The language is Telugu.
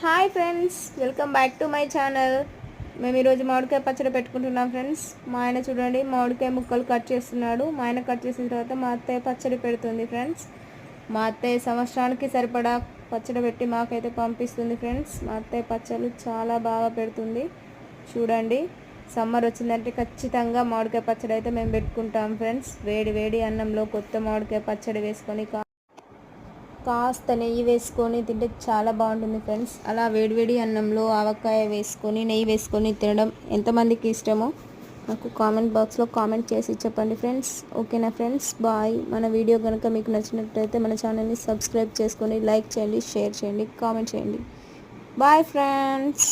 Hi friends, welcome back to my channel. మేము ఈరోజు మామిడికాయ పచ్చడి పెట్టుకుంటున్నాం ఫ్రెండ్స్. మా ఆయన చూడండి మామిడికాయ ముక్కలు కట్ చేస్తున్నాడు. మా ఆయన కట్ చేసిన తర్వాత మా అత్తయ్య పచ్చడి పెడుతుంది ఫ్రెండ్స్. మా అత్తయ్య సంవత్సరానికి సరిపడా పచ్చడి పెట్టి మాకైతే పంపిస్తుంది ఫ్రెండ్స్. మా అత్తయ్య పచ్చళ్ళు చాలా బాగా పెడుతుంది. చూడండి, సమ్మర్ వచ్చిందంటే ఖచ్చితంగా మామిడికాయ పచ్చడి అయితే మేము పెట్టుకుంటాం ఫ్రెండ్స్. వేడి వేడి అన్నంలో కొత్త మామిడికాయ పచ్చడి వేసుకొని కాస్త నెయ్యి వేసుకొని తింటే చాలా బాగుంటుంది ఫ్రెండ్స్. అలా వేడివేడి అన్నంలో ఆవకాయ వేసుకొని నెయ్యి వేసుకొని తినడం ఎంతమందికి ఇష్టమో నాకు కామెంట్ బాక్స్లో కామెంట్ చేసి చెప్పండి ఫ్రెండ్స్. ఓకేనా ఫ్రెండ్స్, బాయ్. మన వీడియో కనుక మీకు నచ్చినట్లయితే మన ఛానల్ని సబ్స్క్రైబ్ చేసుకొని లైక్ చేయండి, షేర్ చేయండి, కామెంట్ చేయండి. Bye friends.